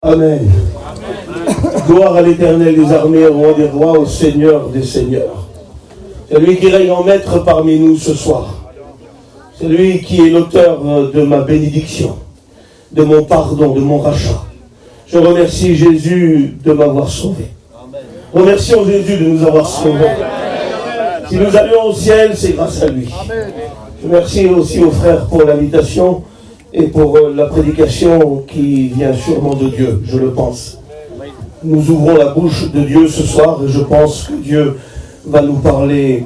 Amen. Gloire à l'Éternel des armées, au roi des rois, au Seigneur des seigneurs. C'est lui qui règne en maître parmi nous ce soir. C'est lui qui est l'auteur de ma bénédiction, de mon pardon, de mon rachat. Je remercie Jésus de m'avoir sauvé. Remercions Jésus de nous avoir sauvés. Si nous allions au ciel, c'est grâce à lui. Je remercie aussi aux frères pour l'invitation et pour la prédication qui vient sûrement de Dieu, je le pense. Nous ouvrons la bouche de Dieu ce soir et je pense que Dieu va nous parler.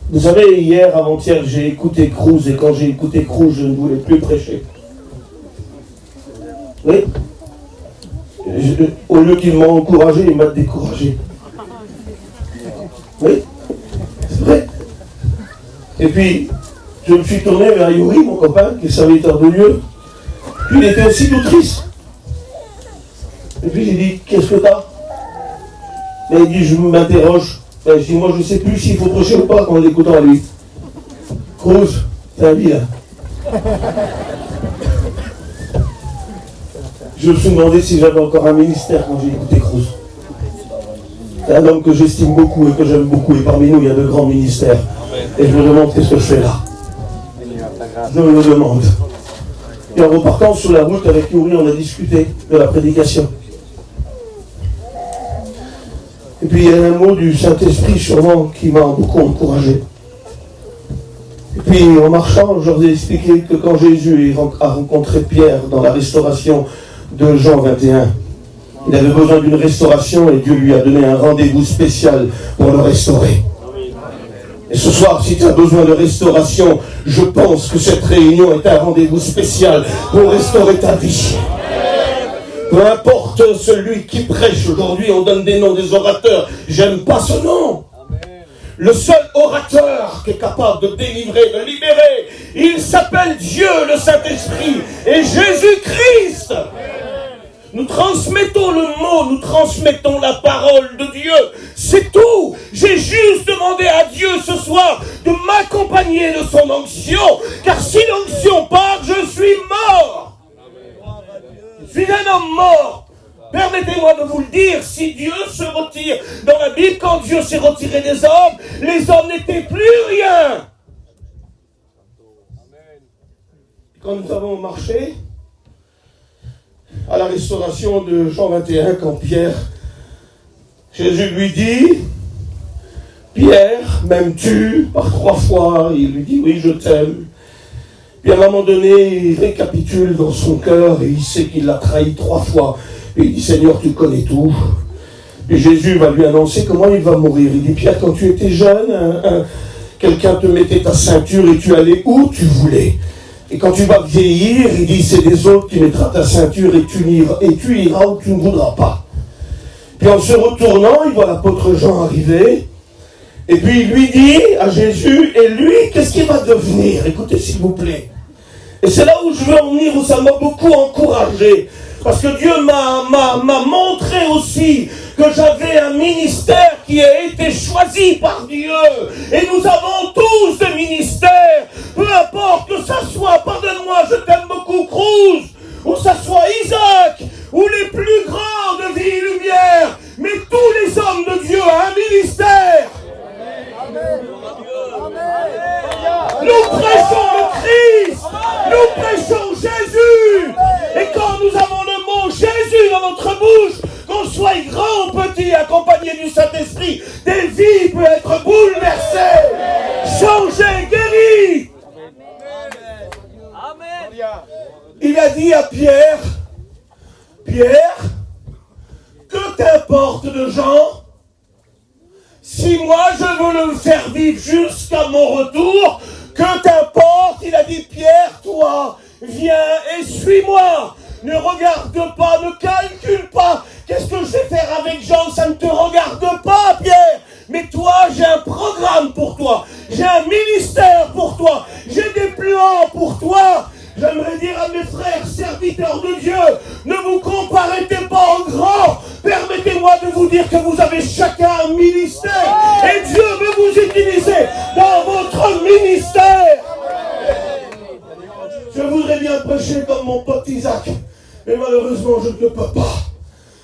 Vous savez, hier, avant-hier, j'ai écouté Cruz et quand j'ai écouté Cruz, je ne voulais plus prêcher. Oui. Au lieu qu'il m'a encouragé, il m'a découragé. Oui, c'est vrai. Et puis, je me suis tourné vers Yuri, mon copain, qui est serviteur de Dieu. Puis il était aussi tout triste. Et puis j'ai dit, qu'est-ce que t'as? Et il dit, je m'interroge. Je dis, moi je ne sais plus s'il faut prêcher ou pas en l'écoutant à lui. Cruz, t'es un vilain. Je me suis demandé si j'avais encore un ministère quand j'ai écouté Cruz. C'est un homme que j'estime beaucoup et que j'aime beaucoup. Et parmi nous, il y a de grands ministères. Et je me demande qu'est-ce que je fais là. Je me le demande. Et en repartant sur la route avec Yuri, on a discuté de la prédication. Et puis il y a un mot du Saint-Esprit sûrement qui m'a beaucoup encouragé. Et puis en marchant, je leur ai expliqué que quand Jésus a rencontré Pierre dans la restauration de Jean 21, il avait besoin d'une restauration et Dieu lui a donné un rendez-vous spécial pour le restaurer. Et ce soir, si tu as besoin de restauration, je pense que cette réunion est un rendez-vous spécial pour restaurer ta vie. Peu importe celui qui prêche aujourd'hui, on donne des noms des orateurs. J'aime pas ce nom. Le seul orateur qui est capable de délivrer, de libérer, il s'appelle Dieu, le Saint-Esprit, et Jésus-Christ. Nous transmettons le mot, nous transmettons la parole de Dieu. C'est tout. J'ai juste demandé à Dieu ce soir de m'accompagner de son onction, car si l'onction part, je suis mort. Je suis un homme mort. Permettez-moi de vous le dire, si Dieu se retire, dans la Bible, quand Dieu s'est retiré des hommes, les hommes n'étaient plus rien. Quand nous avons marché à la restauration de Jean 21, quand Pierre, Jésus lui dit, Pierre, m'aimes-tu? Par 3 fois, il lui dit, oui, je t'aime. Puis à un moment donné, il récapitule dans son cœur et il sait qu'il l'a trahi 3 fois. Et il dit, Seigneur, tu connais tout. Et Jésus va lui annoncer comment il va mourir. Il dit, Pierre, quand tu étais jeune, quelqu'un te mettait ta ceinture et tu allais où tu voulais. Et quand tu vas vieillir, il dit, c'est des autres qui mettra ta ceinture et tu iras où tu ne voudras pas. Puis en se retournant, il voit l'apôtre Jean arriver. Et puis il lui dit à Jésus, et lui, qu'est-ce qu'il va devenir? Écoutez s'il vous plaît. Et c'est là où je veux en venir, où ça m'a beaucoup encouragé. Parce que Dieu m'a montré aussi que j'avais un ministère qui a été choisi par Dieu. Et nous avons tous des ministères. Peu importe que ça soit, pardonne-moi, je t'aime beaucoup, Cruz, ou ça soit Isaac, ou les plus grands de Vie et Lumière. Mais tous les hommes de Dieu ont un ministère. Amen. Nous prêchons le Christ. Nous prêchons Jésus. Et quand nous avons le mot Jésus dans notre bouche, qu'on soit grand ou petit, accompagné du Saint-Esprit, des vies peuvent être bouleversées, changées, guéries. Amen. Il a dit à Pierre, Pierre, que t'importe de Jean? Si moi je veux le faire vivre jusqu'à mon retour, que t'importe? Il a dit, Pierre, toi, viens et suis-moi. Ne regarde pas, ne calcule pas. Qu'est-ce que je vais faire avec Jean? Ça ne te regarde pas, Pierre. Mais toi, j'ai un programme pour toi. J'ai un ministère pour toi. J'ai des plans pour toi. J'aimerais dire à mes frères serviteurs de Dieu, ne vous comparez pas en grand. Permettez-moi de vous dire que vous avez chacun un ministère. Et Dieu veut vous utiliser dans votre ministère. Je voudrais bien prêcher comme mon pote Isaac. Et malheureusement, je ne peux pas.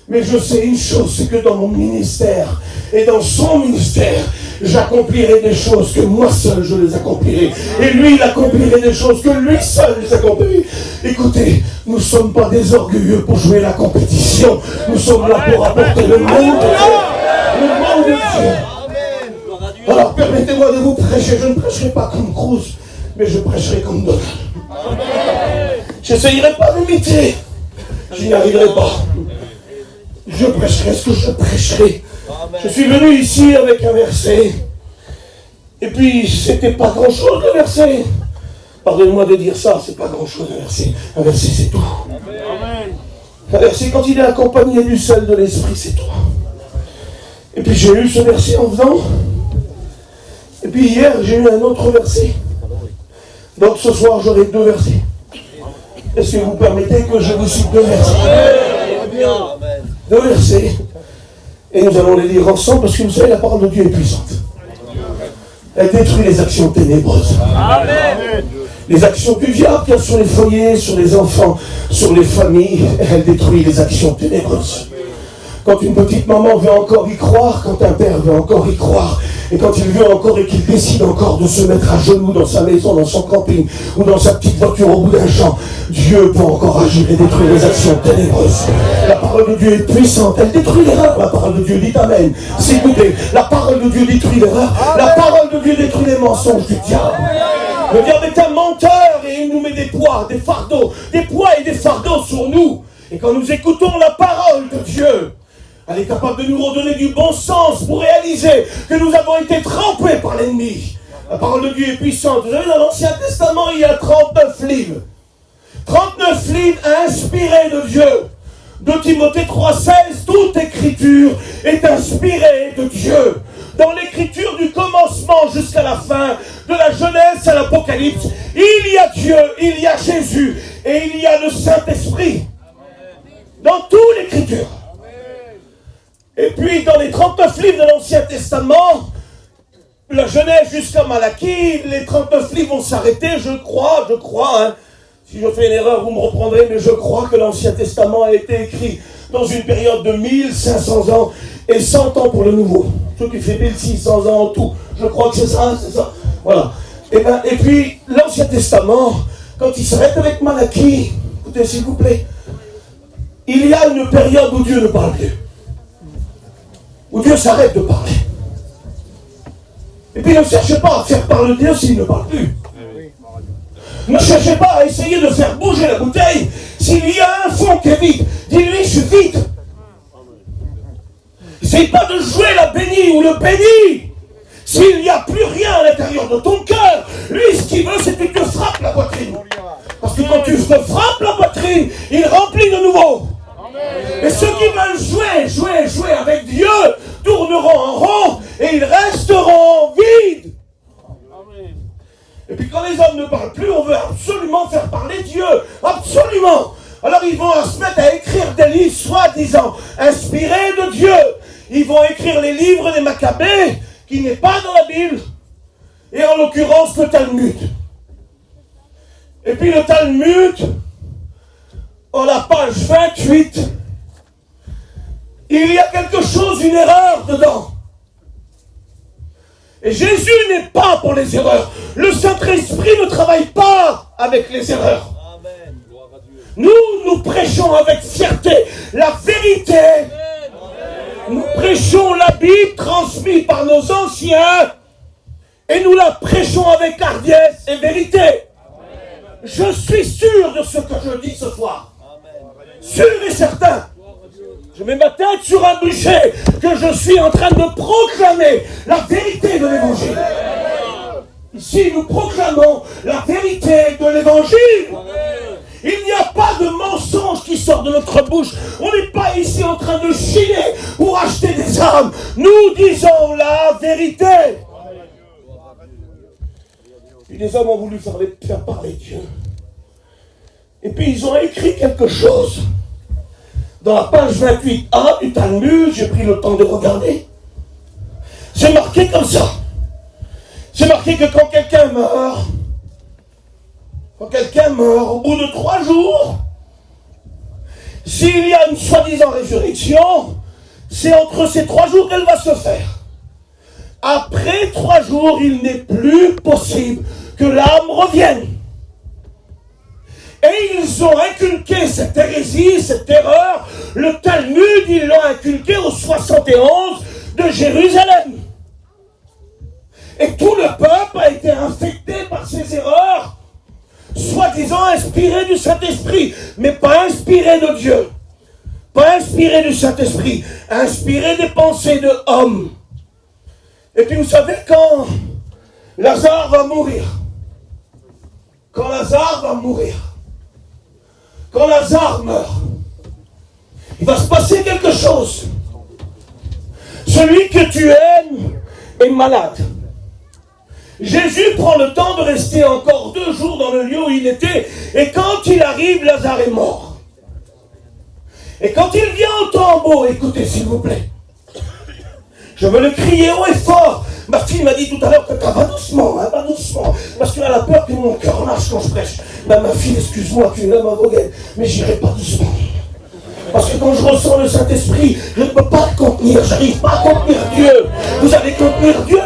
Mais je sais une chose, c'est que dans mon ministère et dans son ministère, j'accomplirai des choses que moi seul je les accomplirai. Et lui, il accomplirait des choses que lui seul les accomplirait. Écoutez, nous ne sommes pas des orgueilleux pour jouer la compétition. Nous sommes là pour apporter le monde de Dieu. Le monde de Dieu. Alors permettez-moi de vous prêcher. Je ne prêcherai pas comme Cruz, mais je prêcherai comme Donald. Je n'essayerai pas d'imiter. Je n'y arriverai pas. Je prêcherai ce que je prêcherai. Je suis venu ici avec un verset. Et puis, c'était pas grand-chose le verset. Pardonnez-moi de dire ça, c'est pas grand-chose un verset. Un verset, c'est tout. Un verset, quand il est accompagné du sel de l'esprit, c'est tout. Et puis, j'ai eu ce verset en venant. Et puis, hier, j'ai eu un autre verset. Donc, ce soir, j'aurai 2 versets. Est-ce que vous permettez que je vous cite 2 versets? 2 versets. Et nous allons les lire ensemble parce que vous savez, la parole de Dieu est puissante. Elle détruit les actions ténébreuses. Amen. Les actions du diable sur les foyers, sur les enfants, sur les familles, elle détruit les actions ténébreuses. Quand une petite maman veut encore y croire, quand un père veut encore y croire, et quand il veut encore et qu'il décide encore de se mettre à genoux dans sa maison, dans son camping, ou dans sa petite voiture au bout d'un champ, Dieu peut encore agir et détruire les actions ténébreuses. La parole de Dieu est puissante, elle détruit l'erreur. La parole de Dieu dit Amen. Écoutez, la parole de Dieu détruit l'erreur. La parole de Dieu détruit les mensonges du diable. Le diable est un menteur et il nous met des poids, des fardeaux, des poids et des fardeaux sur nous. Et quand nous écoutons la parole de Dieu, elle est capable de nous redonner du bon sens pour réaliser que nous avons été trempés par l'ennemi. La parole de Dieu est puissante. Vous savez, dans l'Ancien Testament, il y a 39 livres. 39 livres inspirés de Dieu. De Timothée 3,16, toute écriture est inspirée de Dieu. Dans l'écriture du commencement jusqu'à la fin, de la Genèse à l'Apocalypse, il y a Dieu, il y a Jésus et il y a le Saint-Esprit. Dans toute l'écriture. Et puis dans les 39 livres de l'Ancien Testament, la Genèse jusqu'à Malachie, les 39 livres vont s'arrêter, je crois, hein. Si je fais une erreur, vous me reprendrez, mais je crois que l'Ancien Testament a été écrit dans une période de 1500 ans et 100 ans pour le Nouveau. Ce qui fait 1600 ans en tout. Je crois que c'est ça, c'est ça. Voilà. Et puis, l'Ancien Testament, quand il s'arrête avec Malachie, écoutez s'il vous plaît, il y a une période où Dieu ne parle plus. Où Dieu s'arrête de parler. Et puis ne cherchez pas à faire parler Dieu s'il ne parle plus. Ne cherchez pas à essayer de faire bouger la bouteille s'il y a un fond qui est vide. Dis-lui, je suis vide. N'essaye pas de jouer la bénie ou le béni. S'il n'y a plus rien à l'intérieur de ton cœur, lui, ce qu'il veut, c'est que tu te frappes la poitrine. Parce que quand tu te frappes la poitrine, il remplit de nouveau. Et ceux qui veulent jouer avec Dieu tourneront en rond et ils resteront vides. Et puis quand les hommes ne parlent plus, on veut absolument faire parler Dieu. Absolument. Alors ils vont se mettre à écrire des livres soi-disant inspirés de Dieu. Ils vont écrire les livres des Maccabées qui n'est pas dans la Bible. Et en l'occurrence le Talmud. Et puis le Talmud, à la page 28, il y a quelque chose, une erreur dedans. Et Jésus n'est pas pour les erreurs. Le Saint-Esprit ne travaille pas avec les erreurs. Amen. Nous prêchons avec fierté la vérité. Amen. Nous prêchons la Bible transmise par nos anciens et nous la prêchons avec hardiesse et vérité. Amen. Je suis sûr de ce que je dis ce soir. Amen. Sûr et certain. Je mets ma tête sur un bûcher que je suis en train de proclamer la vérité de l'évangile. Ici, nous proclamons la vérité de l'évangile. Il n'y a pas de mensonge qui sort de notre bouche. On n'est pas ici en train de chiner pour acheter des âmes. Nous disons la vérité. Et les hommes ont voulu faire parler Dieu. Et puis ils ont écrit quelque chose. Dans la page 28a du Talmud, j'ai pris le temps de regarder. C'est marqué comme ça. C'est marqué que quand quelqu'un meurt, au bout de 3 jours, S'il y a une soi-disant résurrection, c'est entre ces 3 jours qu'elle va se faire. Après 3 jours, il n'est plus possible que l'âme revienne. Et ils ont inculqué cette hérésie, cette erreur. Le Talmud, ils l'ont inculqué au 71 de Jérusalem. Et tout le peuple a été infecté par ces erreurs, soi-disant inspirées du Saint-Esprit, mais pas inspirées de Dieu, pas inspirées du Saint-Esprit, inspirées des pensées de hommes. Et puis vous savez, quand Lazare va mourir, quand Lazare meurt, il va se passer quelque chose. Celui que tu aimes est malade. Jésus prend le temps de rester encore 2 jours dans le lieu où il était, et quand il arrive, Lazare est mort. Et quand il vient au tombeau, écoutez s'il vous plaît, je veux le crier haut et fort. Ma fille m'a dit tout à l'heure que va doucement, va doucement, parce qu'elle a peur que mon cœur lâche quand je prêche. Ma fille, excuse-moi, tu es là, ma voguette, mais j'irai pas doucement. Parce que quand je ressens le Saint-Esprit, je ne peux pas le contenir, j'arrive pas à contenir Dieu. Vous allez contenir Dieu,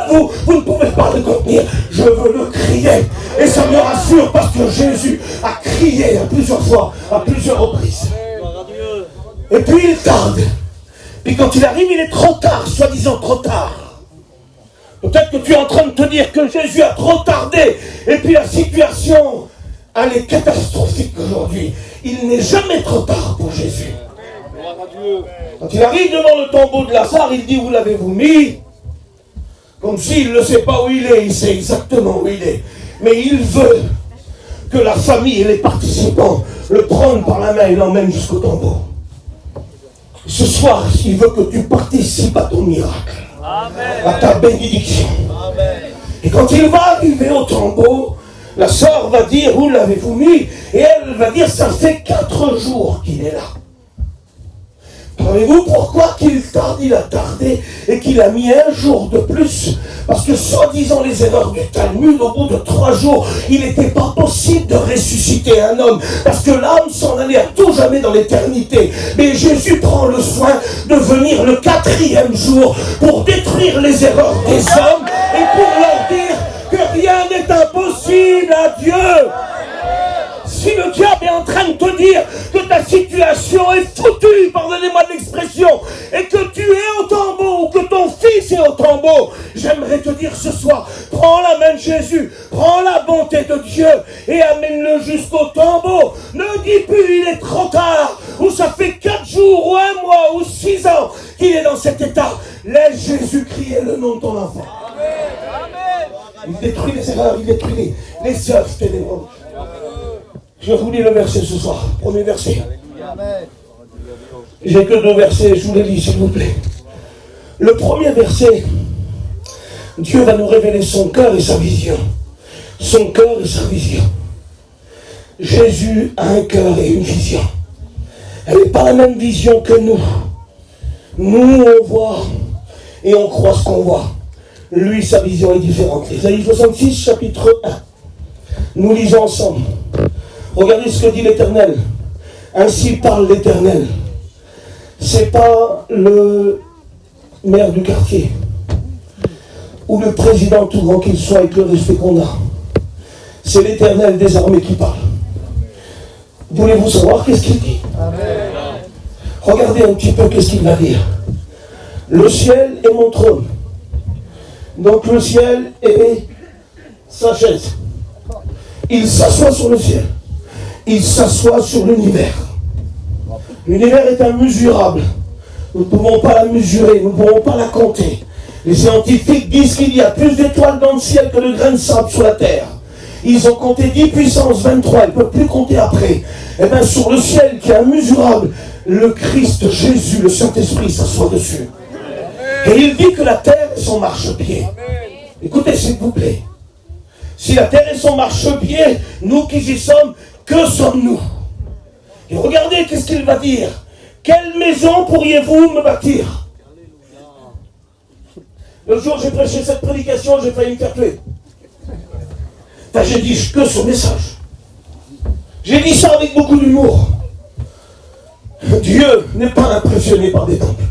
vous ne pouvez pas le contenir. Je veux le crier. Et ça me rassure parce que Jésus a crié à plusieurs fois, à plusieurs reprises. Et puis il tarde. Puis quand il arrive, il est trop tard, soi-disant trop tard. Peut-être que tu es en train de te dire que Jésus a trop tardé. Et puis la situation, elle est catastrophique aujourd'hui. Il n'est jamais trop tard pour Jésus. Quand il arrive devant le tombeau de Lazare, il dit, où l'avez-vous mis? Comme s'il ne sait pas où il est, il sait exactement où il est. Mais il veut que la famille et les participants le prennent par la main et l'emmènent jusqu'au tombeau. Ce soir, il veut que tu participes à ton miracle, à ta bénédiction. Et quand il va arriver au tombeau, la sœur va dire, où l'avez-vous mis? Et elle va dire, ça fait 4 jours qu'il est là. Savez-vous pourquoi qu'il tarde? Il a tardé et qu'il a mis 1 jour de plus. Parce que soi-disant les erreurs du Talmud, au bout de 3 jours, il n'était pas possible de ressusciter un homme. Parce que l'âme s'en allait à tout jamais dans l'éternité. Mais Jésus prend le soin de venir le 4e jour pour détruire les erreurs des hommes et pour leur dire que rien n'est impossible à Dieu. Si le diable est en train de te dire que ta situation est foutue, pardonnez-moi de l'expression, et que tu es au tombeau, ou que ton fils est au tombeau, j'aimerais te dire ce soir, prends la main de Jésus, prends la bonté de Dieu, et amène-le jusqu'au tombeau. Ne dis plus, il est trop tard, ou ça fait 4 jours, ou 1 mois, ou 6 ans qu'il est dans cet état. Laisse Jésus crier le nom de ton enfant. Il détruit les erreurs, il détruit les œuvres ténébreuses. Je vous lis le verset ce soir, premier verset. J'ai que 2 versets, je vous les lis s'il vous plaît. Le premier verset, Dieu va nous révéler son cœur et sa vision. Son cœur et sa vision. Jésus a un cœur et une vision. Elle n'est pas la même vision que nous. Nous, on voit et on croit ce qu'on voit. Lui, sa vision est différente. Ésaïe 66, chapitre 1. Nous lisons ensemble. Regardez ce que dit l'Éternel. Ainsi parle l'Éternel. C'est pas le maire du quartier ou le président, tout grand qu'il soit, avec le respect qu'on a. C'est l'Éternel des armées qui parle. Voulez-vous savoir qu'est-ce qu'il dit? Amen. Regardez un petit peu qu'est-ce qu'il va dire. Le ciel est mon trône. Donc le ciel est sa chaise. Il s'assoit sur le ciel. Il s'assoit sur l'univers. L'univers est immesurable. Nous ne pouvons pas la mesurer, nous ne pouvons pas la compter. Les scientifiques disent qu'il y a plus d'étoiles dans le ciel que de grains de sable sur la terre. Ils ont compté 10 puissance 23, ils ne peuvent plus compter après. Et bien sur le ciel qui est immesurable, le Christ, Jésus, le Saint-Esprit s'assoit dessus. Et il dit que la terre est son marchepied. Écoutez s'il vous plaît. Si la terre est son marchepied, nous qui y sommes, que sommes-nous? Et regardez qu'est-ce qu'il va dire. Quelle maison pourriez-vous me bâtir? Le jour où j'ai prêché cette prédication, j'ai failli me faire tuer. Enfin, j'ai dit que ce message. J'ai dit ça avec beaucoup d'humour. Dieu n'est pas impressionné par des temples.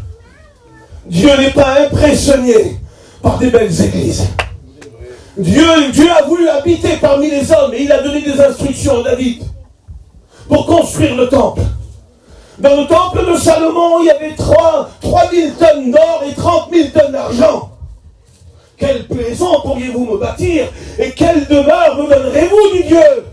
Dieu n'est pas impressionné par des belles églises. Dieu a voulu habiter parmi les hommes et il a donné des instructions à David pour construire le temple. Dans le temple de Salomon, il y avait 3000 tonnes d'or et 30 000 tonnes d'argent. Quelle maison pourriez-vous me bâtir et quelle demeure me donnerez-vous du Dieu?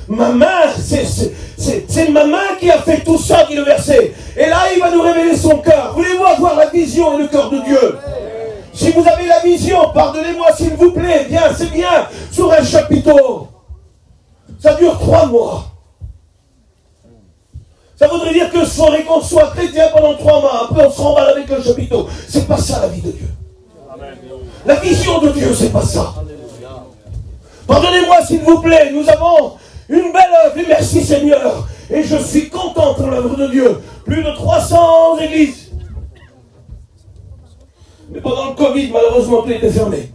Ma main, c'est ma main qui a fait tout ça, dit le verset. Et là, il va nous révéler son cœur. Voulez-vous avoir la vision et le cœur de Dieu? Si vous avez la vision, pardonnez-moi s'il vous plaît, bien, c'est bien, sur un chapiteau. Ça dure 3 mois. Ça voudrait dire que qu'on soit chrétien pendant 3 mois, après on se remballe avec le chapiteau. C'est pas ça la vie de Dieu. La vision de Dieu, c'est pas ça. Pardonnez-moi s'il vous plaît, nous avons une belle œuvre, et merci Seigneur. Et je suis content pour l'œuvre de Dieu. Plus de 300 églises. Mais pendant le Covid, malheureusement, tout était fermé.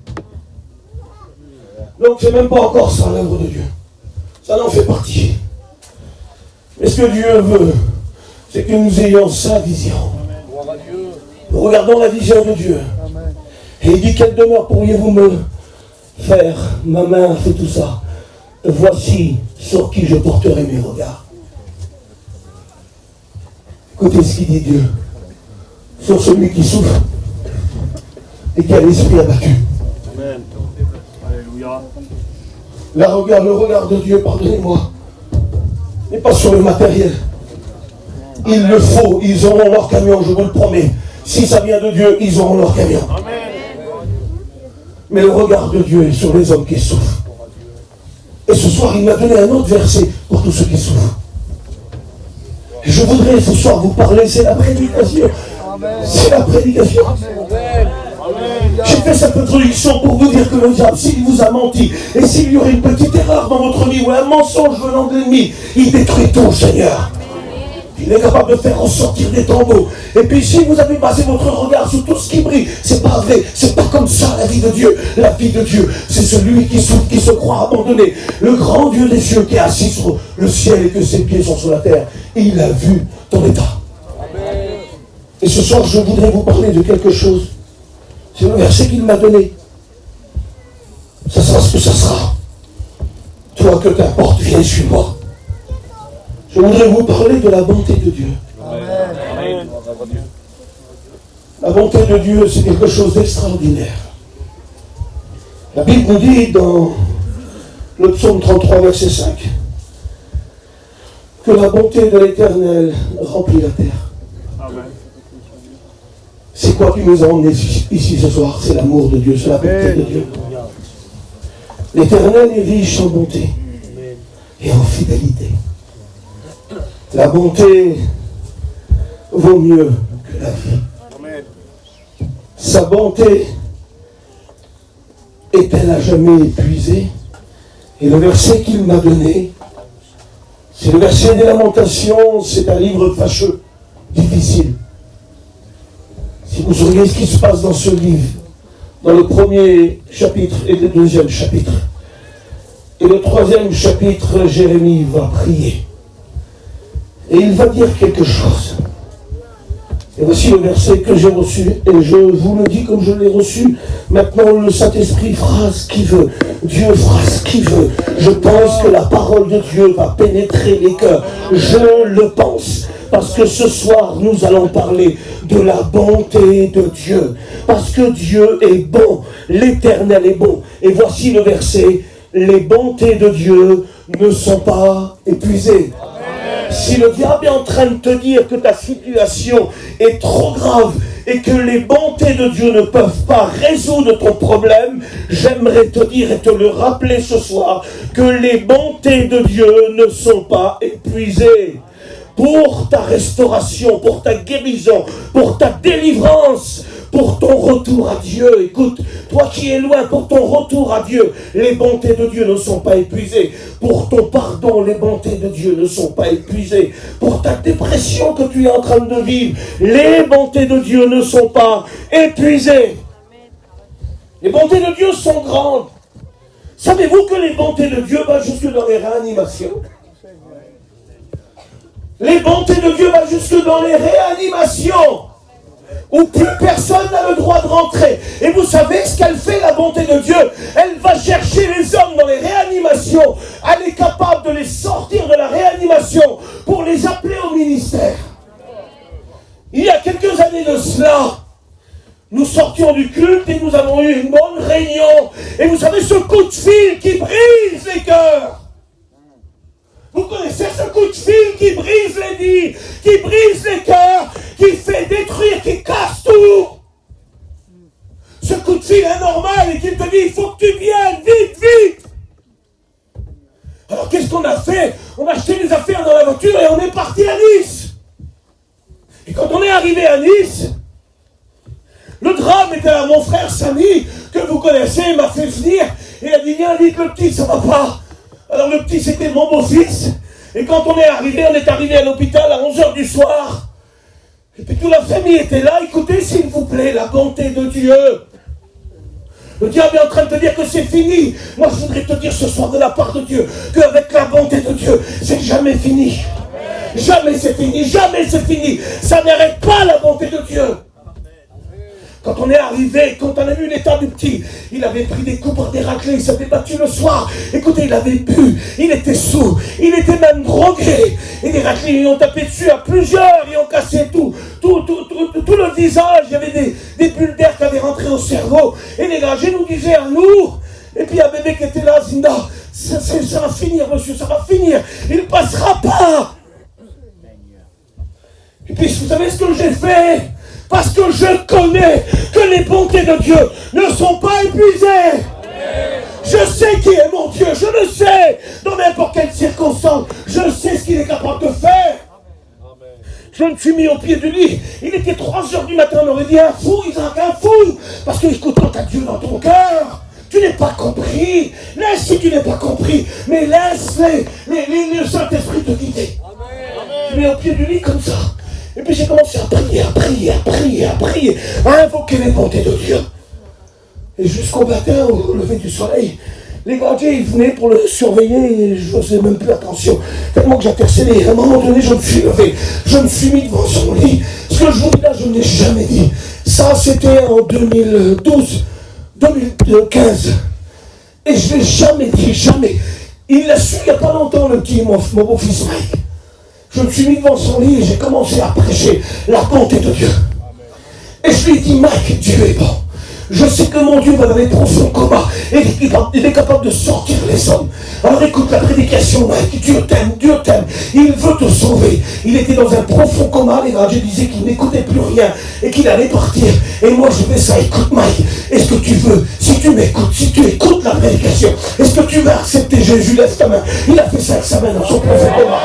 Donc c'est même pas encore ça l'œuvre de Dieu. Ça en fait partie. Mais ce que Dieu veut, c'est que nous ayons sa vision. Nous regardons la vision de Dieu. Et il dit, quelle demeure pourriez-vous me faire? Ma main a fait tout ça. Voici sur qui je porterai mes regards. Écoutez ce qu'il dit Dieu. Sur celui qui souffre et qui a l'esprit abattu. Amen. Alléluia. Le regard de Dieu, pardonnez-moi, n'est pas sur le matériel. Il le faut, ils auront leur camion, je vous le promets. Si ça vient de Dieu, ils auront leur camion. Amen. Mais le regard de Dieu est sur les hommes qui souffrent. Et ce soir, il m'a donné un autre verset pour tous ceux qui souffrent. Et je voudrais ce soir vous parler, c'est la prédication. C'est la prédication. J'ai fait cette introduction pour vous dire que le diable, s'il vous a menti, et s'il y aurait une petite erreur dans votre vie, ou un mensonge venant de l'ennemi, il détruit tout, Seigneur. Il est capable de faire ressortir des tombeaux. Et puis si vous avez basé votre regard sur tout ce qui brille, c'est pas vrai, c'est pas comme ça la vie de Dieu. La vie de Dieu, c'est celui qui souffre, qui se croit abandonné. Le grand Dieu des cieux qui est assis sur le ciel et que ses pieds sont sur la terre. Et il a vu ton état. Amen. Et ce soir, je voudrais vous parler de quelque chose. C'est le verset qu'il m'a donné. Ça sera ce que ça sera. Toi, que t'importe, viens, suis-moi. Je voudrais vous parler de la bonté de Dieu. Amen. La bonté de Dieu, c'est quelque chose d'extraordinaire. La Bible nous dit dans le psaume 33, verset 5, que la bonté de l'Éternel remplit la terre. Amen. C'est quoi qui nous a emmenés ici ce soir? C'est l'amour de Dieu, c'est la bonté de Dieu. L'Éternel est riche en bonté et en fidélité. La bonté vaut mieux que la vie. Amen. Sa bonté est-elle à jamais épuisée? Et le verset qu'il m'a donné, c'est le verset des Lamentations. C'est un livre fâcheux, difficile. Si vous sauriez ce qui se passe dans ce livre, dans le premier chapitre et le deuxième chapitre, et le troisième chapitre, Jérémie va prier. Et il va dire quelque chose. Et voici le verset que j'ai reçu. Et je vous le dis comme je l'ai reçu. Maintenant, le Saint-Esprit fera ce qu'il veut. Dieu fera ce qu'il veut. Je pense que la parole de Dieu va pénétrer les cœurs. Je le pense. Parce que ce soir, nous allons parler de la bonté de Dieu. Parce que Dieu est bon. L'Éternel est bon. Et voici le verset. Les bontés de Dieu ne sont pas épuisées. Si le diable est en train de te dire que ta situation est trop grave et que les bontés de Dieu ne peuvent pas résoudre ton problème, j'aimerais te dire et te le rappeler ce soir que les bontés de Dieu ne sont pas épuisées. Pour ta restauration, pour ta guérison, pour ta délivrance, pour ton retour à Dieu. Écoute, toi qui es loin, pour ton retour à Dieu, les bontés de Dieu ne sont pas épuisées. Pour ton pardon, les bontés de Dieu ne sont pas épuisées. Pour ta dépression que tu es en train de vivre, les bontés de Dieu ne sont pas épuisées. Les bontés de Dieu sont grandes. Savez-vous que les bontés de Dieu vont jusque dans les réanimations? Les bontés de Dieu vont jusque dans les réanimations, où plus personne n'a le droit de rentrer. Et vous savez ce qu'elle fait, la bonté de Dieu? Elle va chercher les hommes dans les réanimations. Elle est capable de les sortir de la réanimation pour les appeler au ministère. Il y a quelques années de cela, nous sortions du culte et nous avons eu une bonne réunion. Et vous savez, ce coup de fil qui brise les cœurs. Vous connaissez ce coup de fil qui brise les vies, qui brise les cœurs, qui fait détruire, qui casse tout. Ce coup de fil anormal et qui te dit, il faut que tu viennes, vite, vite. Alors qu'est-ce qu'on a fait? On a acheté des affaires dans la voiture et on est parti à Nice. Et quand on est arrivé à Nice, le drame était là. Mon frère Samy, que vous connaissez, m'a fait venir et il a dit, viens vite, le petit, ça va pas. Alors le petit, c'était mon beau-fils. Et quand on est arrivé à l'hôpital à 11h du soir. Et puis toute la famille était là. Écoutez, s'il vous plaît, la bonté de Dieu. Le diable est en train de te dire que c'est fini. Moi, je voudrais te dire ce soir de la part de Dieu qu'avec la bonté de Dieu, c'est jamais fini. Jamais c'est fini, jamais c'est fini. Ça n'arrête pas la bonté de Dieu. Quand on est arrivé, quand on a vu l'état du petit, il avait pris des coups par des raclés, il s'était battu le soir. Écoutez, il avait bu, il était saoul, il était même drogué. Et les raclés, ils ont tapé dessus à plusieurs, ils ont cassé tout le visage. Il y avait des bulles d'air qui avaient rentré au cerveau. Et les gars, nous disaient à nous, et puis un bébé qui était là, Zinda, ça va finir, monsieur, ça va finir. Il ne passera pas. Et puis, vous savez ce que j'ai fait? Parce que je connais que les bontés de Dieu ne sont pas épuisées. Je sais qui est mon Dieu, je le sais. Dans n'importe quelle circonstance, je sais ce qu'il est capable de faire. Je me suis mis au pied du lit. Il était 3h du matin, on aurait dit un fou, Isaac, un fou. Parce que écoute, quand tu as Dieu dans ton cœur, tu n'es pas compris. Laisse si tu n'es pas compris, mais laisse le Saint-Esprit te guider. Je me mets au pied du lit comme ça. Et puis j'ai commencé à prier, à invoquer les bontés de Dieu. Et jusqu'au matin, au lever du soleil, les gardiens ils venaient pour le surveiller et je ne faisais même plus attention. Tellement que j'intercédais. À un moment donné, je me suis levé, je me suis mis devant son lit. Ce que je vous dis là, je ne l'ai jamais dit. Ça, c'était en 2012, 2015. Et je ne l'ai jamais dit, jamais. Il l'a su il n'y a pas longtemps, le petit, mon beau-fils Mike. Je me suis mis devant son lit et j'ai commencé à prêcher la bonté de Dieu. Et je lui ai dit, Mike, Dieu est bon. Je sais que mon Dieu va dans les profonds combats et il est capable de sortir les hommes. Alors écoute la prédication, Mike. Dieu t'aime, il veut te sauver. Il était dans un profond coma, les gars. Je disais qu'il n'écoutait plus rien et qu'il allait partir. Et moi je fais ça, écoute Mike, est-ce que tu veux, si tu m'écoutes, si tu écoutes la prédication, est-ce que tu veux accepter Jésus? Lève ta main. Il a fait ça avec sa main dans son profond coma.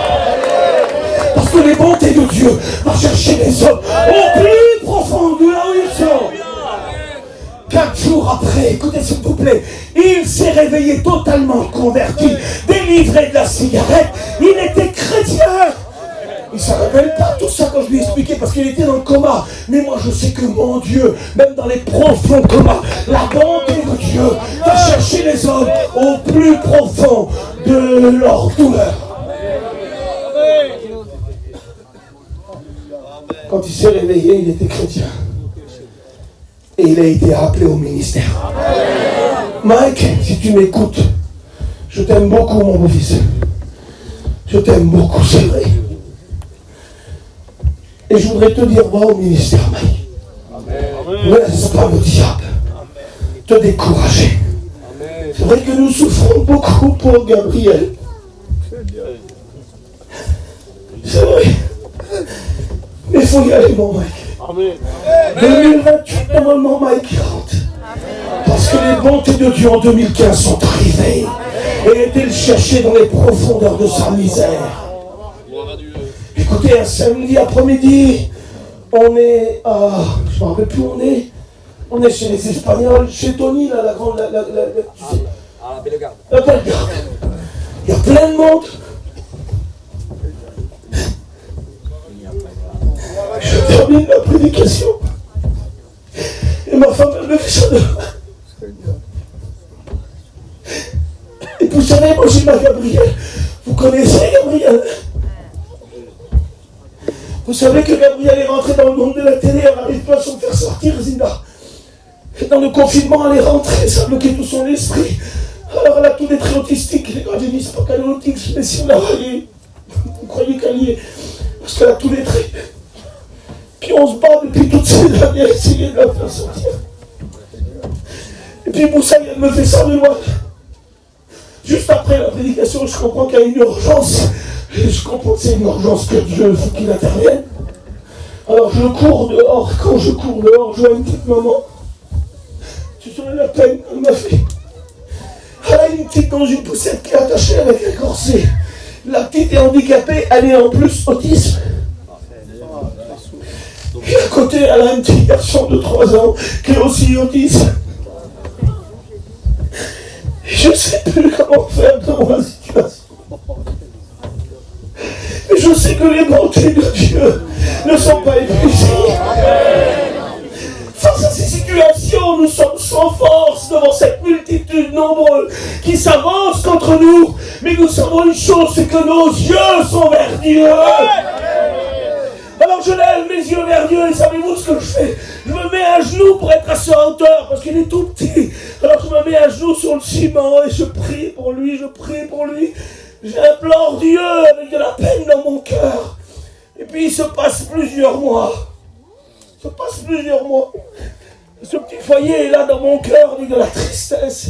Parce que les bontés de Dieu vont chercher les hommes au plus profond de là où ils sont. 4 jours après, écoutez s'il vous plaît, il s'est réveillé totalement converti, délivré de la cigarette. Il était chrétien. Il ne se rappelle pas tout ça quand je lui ai expliqué parce qu'il était dans le coma. Mais moi je sais que mon Dieu, même dans les profonds comas, la bonté de Dieu va chercher les hommes au plus profond de leur douleur. Quand il s'est réveillé, il était chrétien. Et il a été appelé au ministère. Mike, si tu m'écoutes, je t'aime beaucoup, mon beau-fils. Je t'aime beaucoup, c'est vrai. Et je voudrais te dire, va au ministère, Mike. Ne laisse pas le diable te décourager. C'est vrai que nous souffrons beaucoup pour Gabriel. C'est vrai. Mais il faut y aller, mon Mike. Amen. 2028, normalement, Mike rentre. Parce que les bontés de Dieu en 2015 sont arrivées et étaient le chercher dans les profondeurs de sa misère. Écoutez, un samedi après-midi, on est à... Je ne me rappelle plus où on est. On est chez les Espagnols, chez Tony, là, la grande... La Bellegarde. La Bellegarde. Il y a plein de monde. Je termine la prédication. Et ma femme, elle me fait ça de... Et vous savez, moi j'ai ma Gabrielle. Vous connaissez Gabrielle? Vous savez que Gabrielle est rentrée dans le monde de la télé, elle n'arrive pas à s'en faire sortir, Zina. Et dans le confinement, elle est rentrée, ça a bloqué tout son esprit. Alors elle a tous des traits autistiques. Les gars, j'ai dit, c'est pas qu'elle est autique, mais si on la voyait, vous croyez qu'elle y est, parce qu'elle a tous les traits. Puis on se bat depuis toutes ces années à essayer de la faire sortir. Et puis Moussa, elle me fait ça de loin. Juste après la prédication, je comprends qu'il y a une urgence. Et je comprends que c'est une urgence que Dieu faut qu'il intervienne. Alors je cours dehors. Quand je cours dehors, je vois une petite maman. Tu sais la peine qu'elle m'a fait. Elle a une petite dans une poussette qui est attachée avec un corset. La petite est handicapée, elle est en plus autisme. Et à côté, elle a un petit garçon de 3 ans qui est aussi autiste. Je ne sais plus comment faire dans la situation. Mais je sais que les bontés de Dieu ne sont pas épuisées. Face à ces situations, nous sommes sans force devant cette multitude nombreuse qui s'avance contre nous. Mais nous savons une chose, c'est que nos yeux sont vers Dieu. Alors je lève mes yeux vers Dieu et savez-vous ce que je fais? Je me mets à genoux pour être à sa hauteur parce qu'il est tout petit. Alors je me mets à genoux sur le ciment et je prie pour lui, J'implore Dieu avec de la peine dans mon cœur. Et puis il se passe plusieurs mois. Ce petit foyer est là dans mon cœur avec de la tristesse.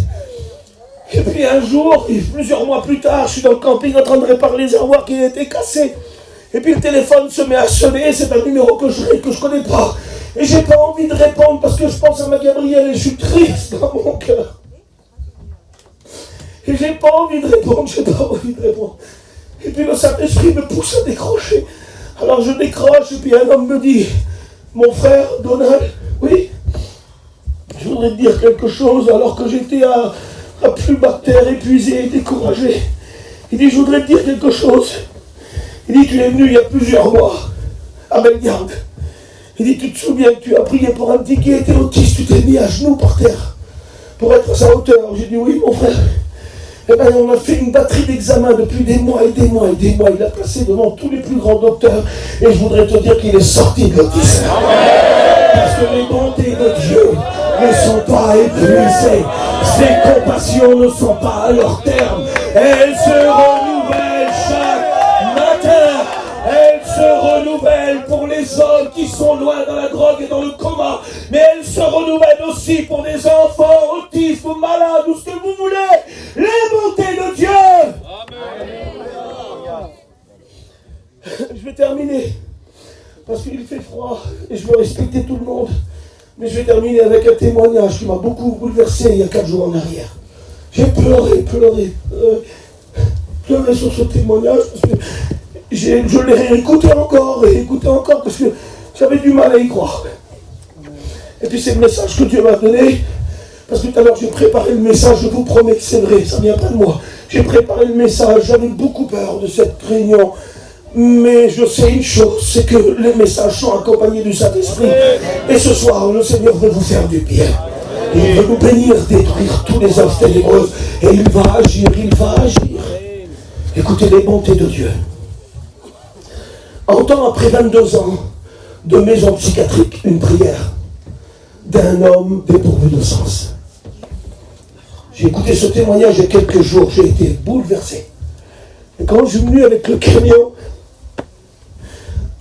Et puis un jour, plusieurs mois plus tard, je suis dans le camping en train de réparer les armoires qui étaient cassées. Et puis le téléphone se met à sonner, c'est un numéro que je connais pas. Et j'ai pas envie de répondre parce que je pense à ma Gabrielle et je suis triste dans mon cœur. Et j'ai pas envie de répondre. Et puis le Saint-Esprit me pousse à décrocher. Alors je décroche et puis un homme me dit, mon frère Donald, oui, je voudrais te dire quelque chose alors que j'étais à plus bas de terre, épuisé, découragé. Il dit, je voudrais te dire quelque chose. Il dit, tu es venu il y a plusieurs mois à Bellegarde. Il dit, tu te souviens que tu as prié pour un petit qui était autiste, tu t'es mis à genoux par terre pour être à sa hauteur. J'ai dit, oui, mon frère. Eh bien, on a fait une batterie d'examens depuis des mois. Il a passé devant tous les plus grands docteurs. Et je voudrais te dire qu'il est sorti de l'autisme. Parce que les bontés de Dieu ne sont pas épuisées. Ses compassions ne sont pas à leur terme. Elles se renouvellent chaque matin. Elles se renouvellent pour les hommes qui sont loin dans la drogue et dans le coma. Mais elles se renouvellent aussi pour des enfants autistes ou malades ou ce que vous voulez. Les bontés de Dieu. Amen. Je vais terminer. Parce qu'il fait froid et je veux respecter tout le monde. Mais je vais terminer avec un témoignage qui m'a beaucoup bouleversé il y a 4 jours en arrière. J'ai pleuré sur ce témoignage parce que je l'ai écouté encore parce que j'avais du mal à y croire. Et puis c'est le message que Dieu m'a donné, parce que tout à l'heure j'ai préparé le message, je vous promets que c'est vrai, ça ne vient pas de moi. J'ai préparé le message, j'avais beaucoup peur de cette réunion, mais je sais une chose, c'est que les messages sont accompagnés du Saint-Esprit. Et ce soir, le Seigneur veut vous faire du bien. Il veut nous bénir, détruire tous les œuvres ténébreuses, et il va agir. Écoutez les bontés de Dieu. Entends après 22 ans de maison psychiatrique une prière d'un homme dépourvu de sens. J'ai écouté ce témoignage il y a quelques jours, j'ai été bouleversé. Et quand je suis venu avec le camion,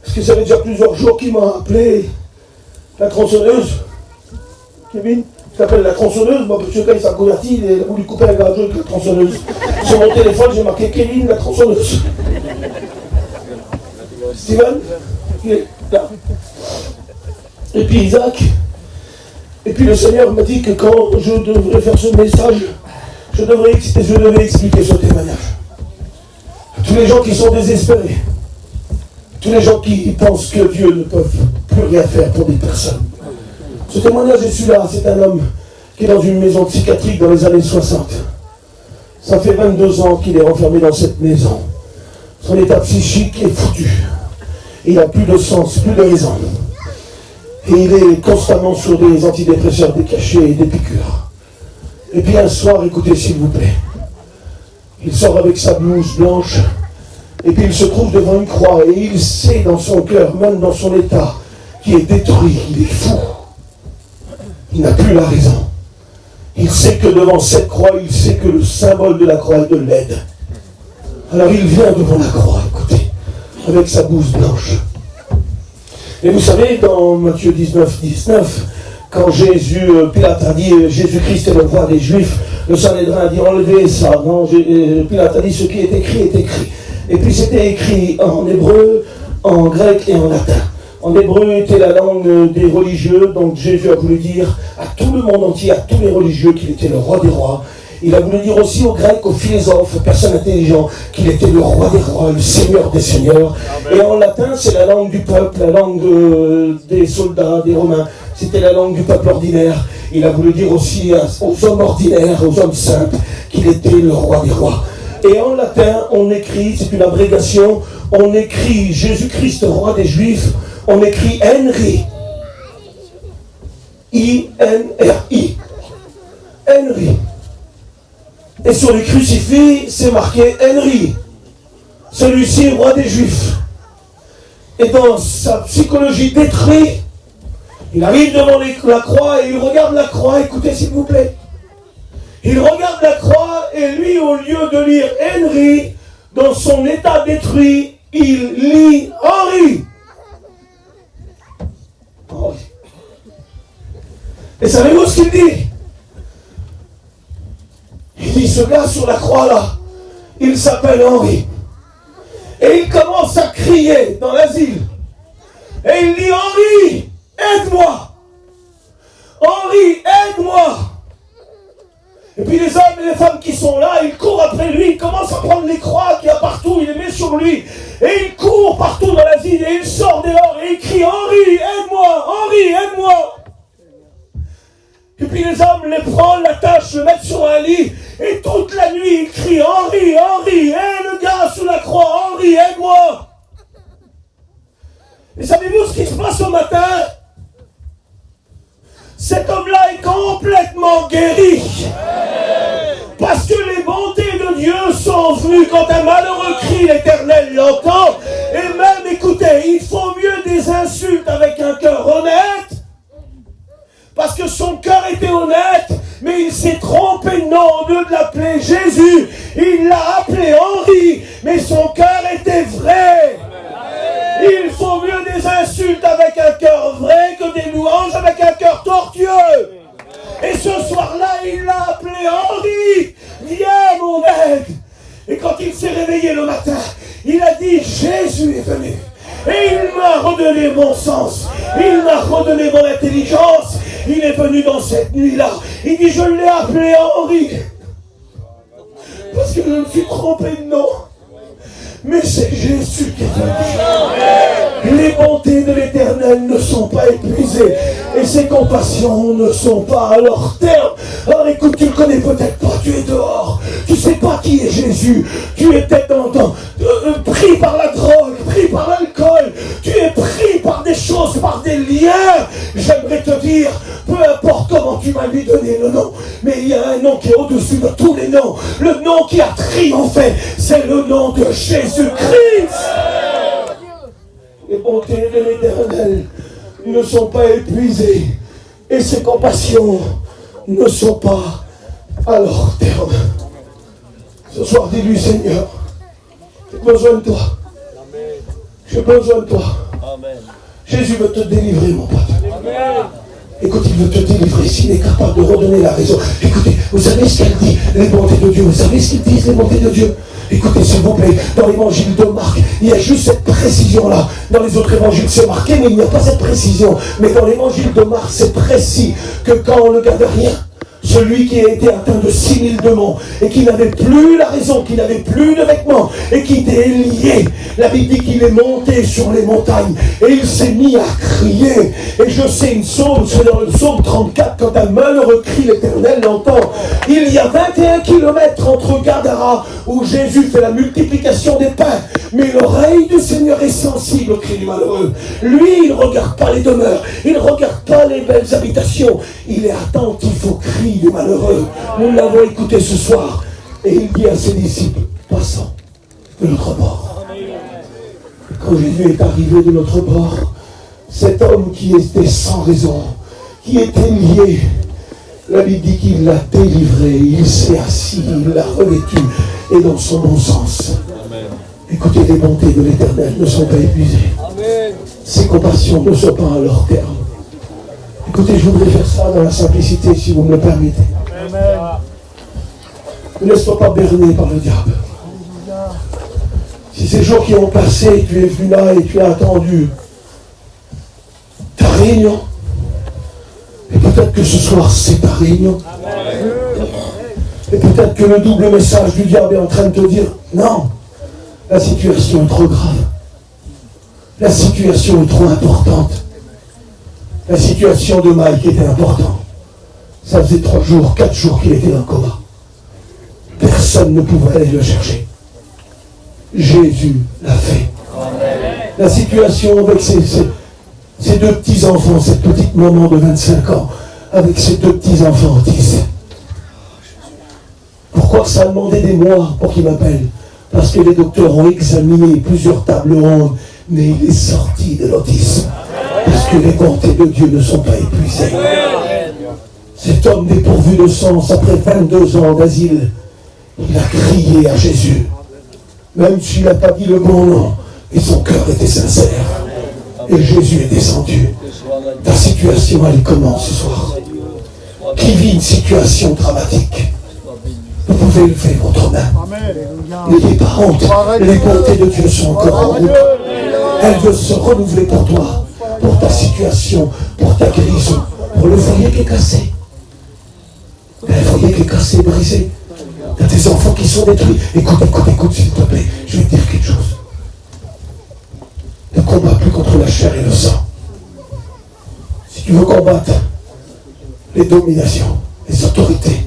parce que ça fait déjà plusieurs jours qu'il m'a appelé la tronçonneuse, Kevin, il s'appelle la tronçonneuse, moi, parce que quand il s'est converti, il a voulu couper un garage avec la tronçonneuse. Sur mon téléphone, j'ai marqué Kevin, la tronçonneuse. Steven, il est là. Et puis Isaac. Et puis le Seigneur m'a dit que quand je devrais faire ce message, je devais expliquer ce témoignage. Tous les gens qui sont désespérés, tous les gens qui pensent que Dieu ne peut plus rien faire pour des personnes. Ce témoignage est celui-là, c'est un homme qui est dans une maison psychiatrique dans les années 60. Ça fait 22 ans qu'il est renfermé dans cette maison. Son état psychique est foutu. Il n'a plus de sens, plus de raison. Et il est constamment sur des antidépresseurs, des cachets et des piqûres. Et puis un soir, écoutez s'il vous plaît, il sort avec sa blouse blanche Et puis il se trouve devant une croix et il sait dans son cœur, même dans son état, qu'il est détruit, il est fou. Il n'a plus la raison. Il sait que devant cette croix, il sait que le symbole de la croix est de l'aide. Alors il vient devant la croix, écoutez, avec sa blouse blanche. Et vous savez, dans Matthieu 19, 19, quand Pilate a dit Jésus-Christ est le roi des Juifs, le Sanhédrin a dit enlevez ça. Non, Pilate a dit ce qui est écrit est écrit. Et puis c'était écrit en hébreu, en grec et en latin. En hébreu était la langue des religieux, donc Jésus a voulu dire à tout le monde entier, à tous les religieux qu'il était le roi des rois. Il a voulu dire aussi aux Grecs, aux philosophes, aux personnes intelligentes, qu'il était le roi des rois, le seigneur des seigneurs. Amen. Et en latin, c'est la langue du peuple, la langue des soldats, des Romains. C'était la langue du peuple ordinaire. Il a voulu dire aussi aux hommes ordinaires, aux hommes simples, qu'il était le roi des rois. Et en latin, on écrit, c'est une abrégation, on écrit Jésus-Christ, roi des Juifs, on écrit Henry. I-N-R-I. Henry. Et sur les crucifix, c'est marqué Henry. Celui-ci, roi des Juifs. Et dans sa psychologie détruite, il arrive devant la croix et il regarde la croix. Écoutez, s'il vous plaît. Il regarde la croix et lui, au lieu de lire Henry, dans son état détruit, il lit Henri. Henri. Et savez-vous ce qu'il dit? Il dit, ce gars sur la croix là, il s'appelle Henri. Et il commence à crier dans l'asile. Et il dit, Henri, aide-moi. Henri, aide-moi. Et puis les hommes et les femmes qui sont là, ils courent après lui, ils commencent à prendre les croix qu'il y a partout, il les met sur lui. Et il court partout dans l'asile et il sort dehors et il crie, Henri, aide-moi, Henri, aide-moi. Et puis les hommes les prennent, l'attachent, le mettent sur un lit. Et toute la nuit, ils crient, Henri, Henri, le gars sous la croix, Henri, aide-moi. Et savez-vous ce qui se passe au matin? Cet homme-là est complètement guéri. Parce que les bontés de Dieu sont venues quand un malheureux crie, l'Éternel l'entend. Et même, écoutez, il faut mieux des insultes avec un cœur honnête. Parce que son cœur était honnête, mais il s'est trompé de nom. Au lieu de l'appeler Jésus, il l'a appelé Henri, mais son cœur était vrai. Il faut mieux des insultes avec un cœur vrai que des louanges avec un cœur tortueux. Et ce soir-là, il l'a appelé Henri. Viens, mon aide. Et quand il s'est réveillé le matin, il a dit, Jésus est venu. Et il m'a redonné mon sens. Il m'a redonné mon intelligence. Il est venu dans cette nuit-là. Il dit, je l'ai appelé Henri. Parce que je me suis trompé de nom. Mais c'est Jésus qui est venu. Les bontés de l'Éternel ne sont pas épuisées. Et ses compassions ne sont pas à leur terme. Alors écoute, tu ne le connais peut-être pas. Tu es dehors. Tu ne sais pas qui est Jésus. Tu es peut-être pris par la drogue, pris par l'alcool. Tu es pris par des choses, par des liens. J'aimerais te dire, peu importe comment tu m'as lui donné le nom, mais il y a un nom qui est au-dessus de tous les noms. Le nom qui a triomphé, c'est le nom de Jésus-Christ. Les bontés de l'Éternel ne sont pas épuisées et ses compassions ne sont pas à leur terme. Ce soir, dis-lui, Seigneur, j'ai besoin de toi. J'ai besoin de toi. Amen. Jésus veut te délivrer, mon pote. Amen. Écoute, il veut te délivrer s'il est capable de redonner la raison. Écoutez, vous savez ce qu'elle dit, les bontés de Dieu. Vous savez ce qu'ils disent, les bontés de Dieu? Écoutez, s'il vous plaît, dans l'évangile de Marc, il y a juste cette précision-là. Dans les autres évangiles, c'est marqué, mais il n'y a pas cette précision. Mais dans l'évangile de Marc, c'est précis que quand le Gadarien, celui qui a été atteint de 6000 démons et qui n'avait plus la raison, qui n'avait plus de vêtements et qui était lié. La Bible dit qu'il est monté sur les montagnes et il s'est mis à crier. Et je sais une psaume, c'est dans le psaume 34, quand un malheureux crie, l'Éternel l'entend. Il y a 21 kilomètres entre Gadara, où Jésus fait la multiplication des pains, mais l'oreille du Seigneur est sensible au cri du malheureux. Lui, il ne regarde pas les demeures, il ne regarde pas les belles habitations, il est attentif au cri des malheureux. Nous l'avons écouté ce soir et il dit à ses disciples, passons de l'autre bord. Quand Jésus est arrivé de notre bord, cet homme qui était sans raison, qui était lié, la Bible dit qu'il l'a délivré, il s'est assis, il l'a revêtu, et dans son bon sens. Amen. Écoutez, les bontés de l'Éternel ne sont pas épuisées. Amen. Ses compassions ne sont pas à leur terme. Écoutez, je voudrais faire ça dans la simplicité, si vous me le permettez. Amen. Ne laisse-toi pas berner par le diable. Si ces jours qui ont passé, tu es venu là et tu as attendu ta réunion, et peut-être que ce soir c'est ta réunion. Amen. Et peut-être que le double message du diable est en train de te dire, non, la situation est trop grave. La situation est trop importante. La situation de Mike était importante. Ça faisait 3 jours, 4 jours qu'il était en coma. Personne ne pouvait aller le chercher. Jésus l'a fait. Amen. La situation avec ces 2 petits-enfants, cette petite maman de 25 ans, avec ces 2 petits-enfants autistes. Pourquoi ça a demandé des mois pour qu'il m'appelle? Parce que les docteurs ont examiné plusieurs tables rondes, mais il est sorti de l'autisme. Parce que les bontés de Dieu ne sont pas épuisées. Cet homme dépourvu de sens, après 22 ans d'asile, il a crié à Jésus. Même s'il n'a pas dit le bon nom, et son cœur était sincère. Et Jésus est descendu. Ta situation, elle commence ce soir. Qui vit une situation dramatique, vous pouvez lever votre main. N'ayez pas honte. Les bontés de Dieu sont encore en route. Elle veut se renouveler pour toi, pour ta situation, pour ta guérison, pour le foyer qui est cassé. Le foyer qui est cassé, brisé. Il y a des enfants qui sont détruits. Écoute, s'il te plaît. Je vais te dire quelque chose. Ne combat plus contre la chair et le sang. Si tu veux combattre les dominations, les autorités,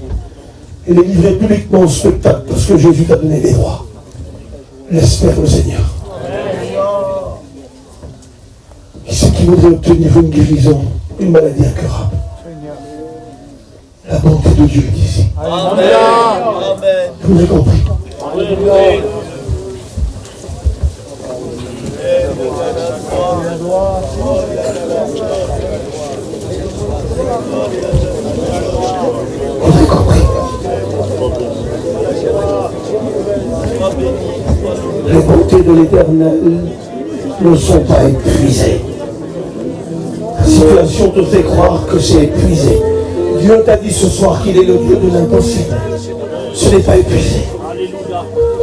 et les livrer publiquement au spectacle, parce que Jésus t'a donné les droits, laisse faire le Seigneur. Qui c'est qui voudrait obtenir une guérison, une maladie incurable? La bonté de Dieu est ici. Amen. Vous l'avez compris. Amen. Vous avez compris. Les bontés de l'Éternel ne sont pas épuisées. La situation te fait croire que c'est épuisé. Dieu t'a dit ce soir qu'il est le Dieu de l'impossible. Ce n'est pas épuisé.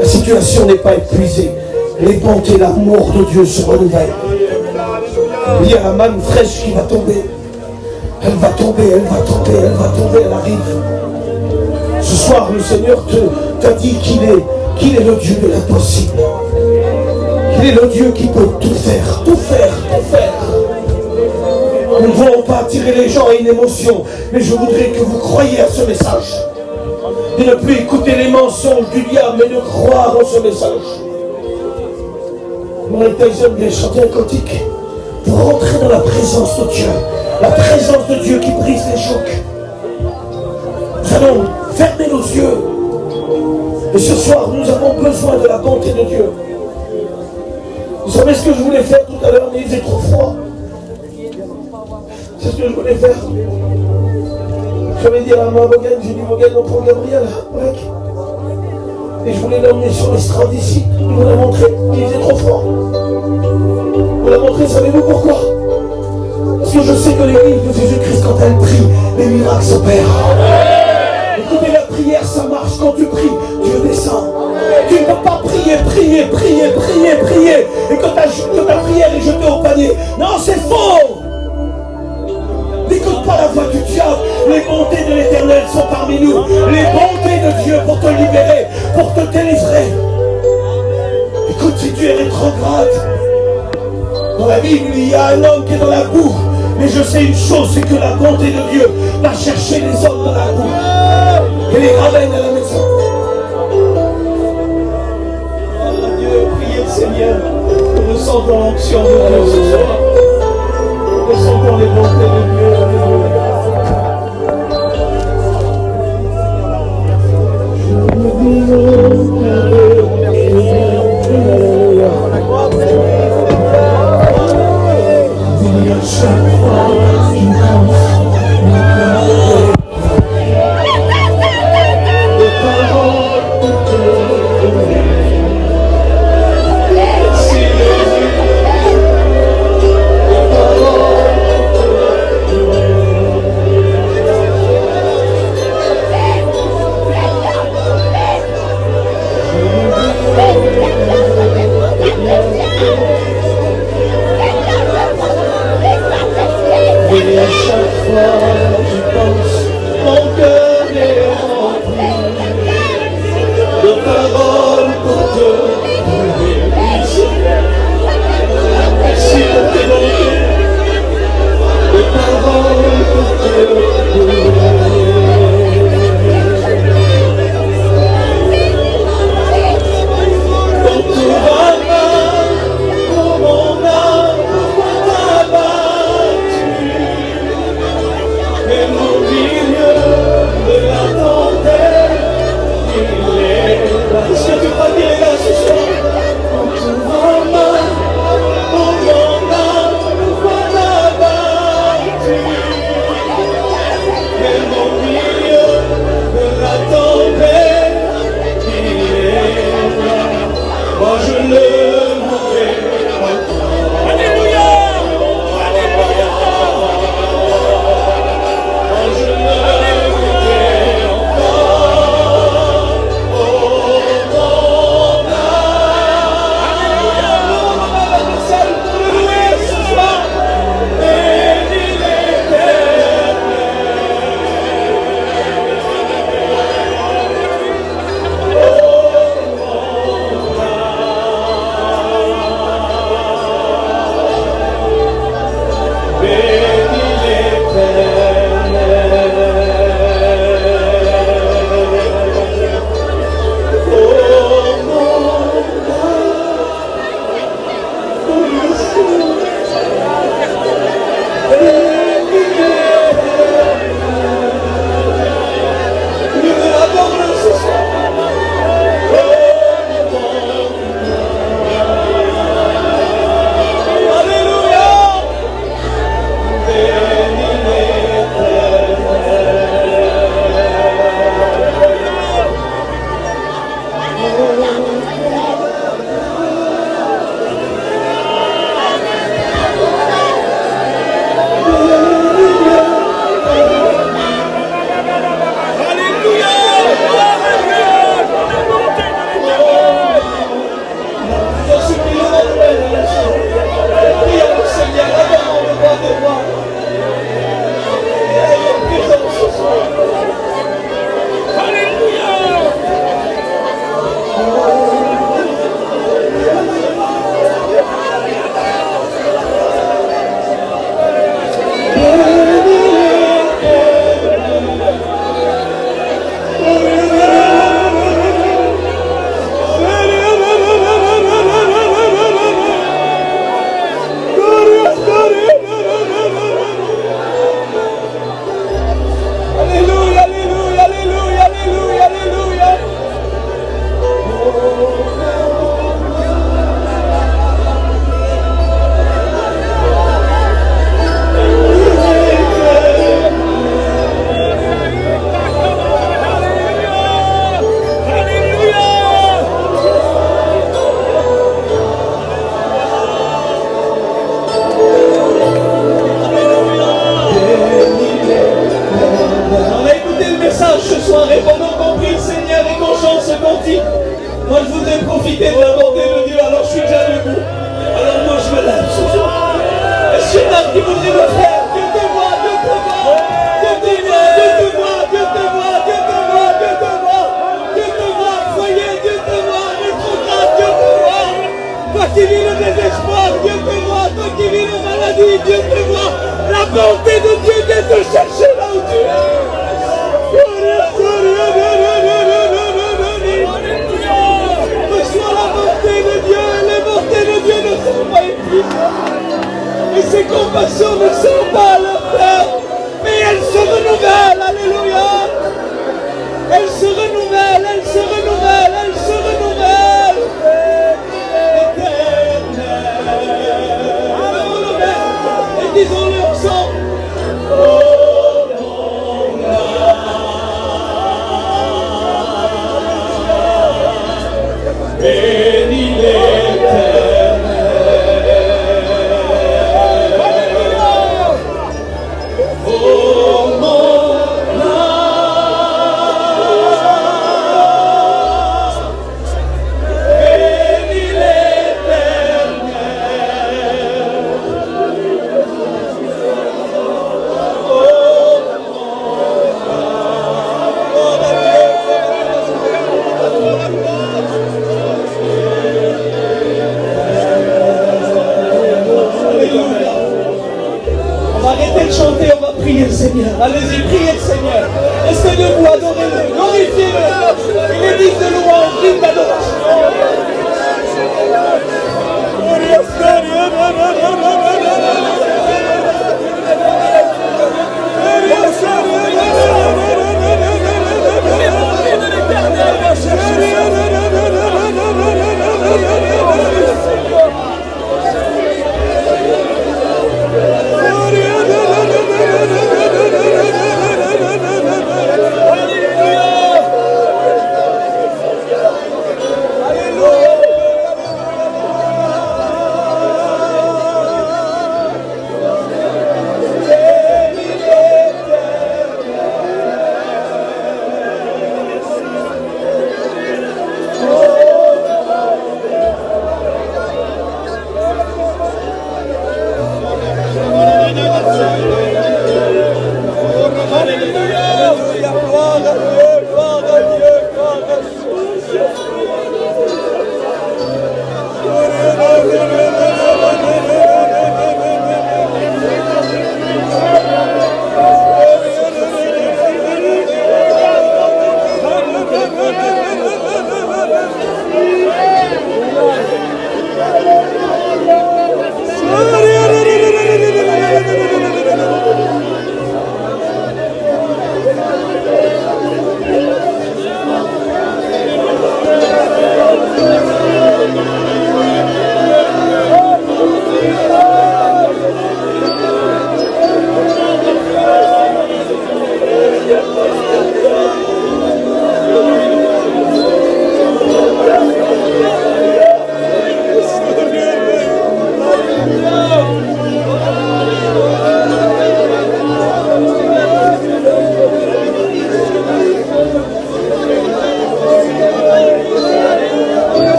La situation n'est pas épuisée. Les bontés, l'amour de Dieu se renouvellent. Il y a la manne fraîche qui va tomber. Elle va tomber, elle arrive. Ce soir, le Seigneur t'a dit qu'il est le Dieu de l'impossible. Qu'il est le Dieu qui peut tout faire. Nous ne voulons pas attirer les gens à une émotion, mais je voudrais que vous croyiez à ce message. De ne plus écouter les mensonges du diable, mais de croire en ce message. Mike Tyson vient chanter un cantique pour rentrer dans la présence de Dieu. La présence de Dieu qui brise les chocs. Nous allons fermer nos yeux. Et ce soir, nous avons besoin de la bonté de Dieu. Vous savez ce que je voulais faire tout à l'heure, mais il faisait trop froid. C'est ce que je voulais faire. J'avais dit à ma Vaughan, j'ai dit Vaughan, on prend Gabriel, break. Et je voulais l'emmener sur l'estrade ici. Je vous l'ai montré, il faisait trop froid. Je vous l'ai montré, savez-vous pourquoi? Parce que je sais que l'église de Jésus-Christ, quand elle prie, les miracles s'opèrent. Écoutez, la prière, ça marche. Quand tu pries, Dieu descend. Tu ne peux pas prier. Et que ta prière est jetée au panier. Non, c'est faux. N'écoute pas la voix du diable. Les bontés de l'Éternel sont parmi nous. Les bontés de Dieu pour te libérer, pour te délivrer. Écoute, si tu es rétrograde, dans la Bible, il y a un homme qui est dans la boue. Mais je sais une chose, c'est que la bonté de Dieu va chercher les hommes dans la boue et les ramène à la maison. Oh Dieu, priez le Seigneur. Nous ressentons l'onction de Dieu ce soir. Nous ressentons les bontés de Dieu. Je me dis disons-le ensemble. Bénis allez-y, priez le Seigneur. Restez debout, adorez-le, glorifiez-le. Il est digne de louange, digne d'adoration.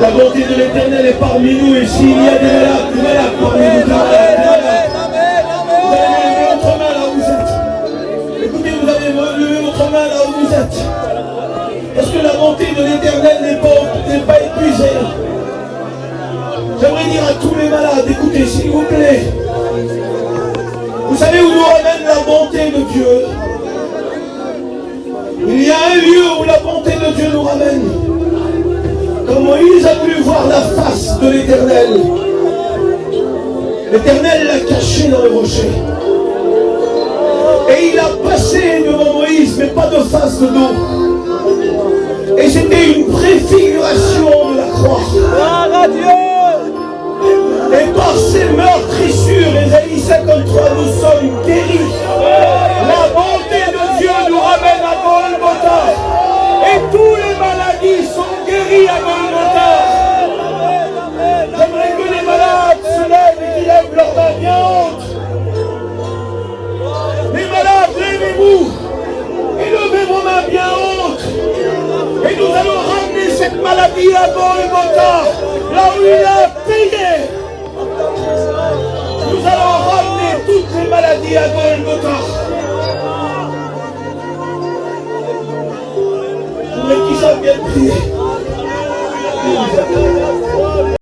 La bonté de l'Éternel est parmi nous, et s'il y a des malades parmi nous, vous allez lever votre main là où vous êtes. Écoutez, vous allez lever votre main là où vous êtes. Parce que la bonté de l'Éternel n'est pas épuisée. J'aimerais dire à tous les malades, écoutez, s'il vous plaît. Vous savez où nous ramène la bonté de Dieu? Il y a un lieu où la bonté de Dieu nous ramène. Quand Moïse a voulu voir la face de l'Éternel, l'Éternel l'a caché dans le rocher. Et il a passé devant Moïse, mais pas de face, de dos. Et c'était une préfiguration de la croix. Gloire à Dieu! Et par ces meurtrissures, Ésaïe 53, nous sommes guéris. La bonté de Dieu nous ramène à Golgotha. Et tous les maladies sont guéries à Golgotha. J'aimerais que les malades se lèvent et qu'ils lèvent leurs mains bien hautes. Les malades, levez-vous et levez vos mains bien hautes. Et nous allons ramener cette maladie à Golgotha, là où il a payé. Nous allons ramener toutes les maladies à Golgotha.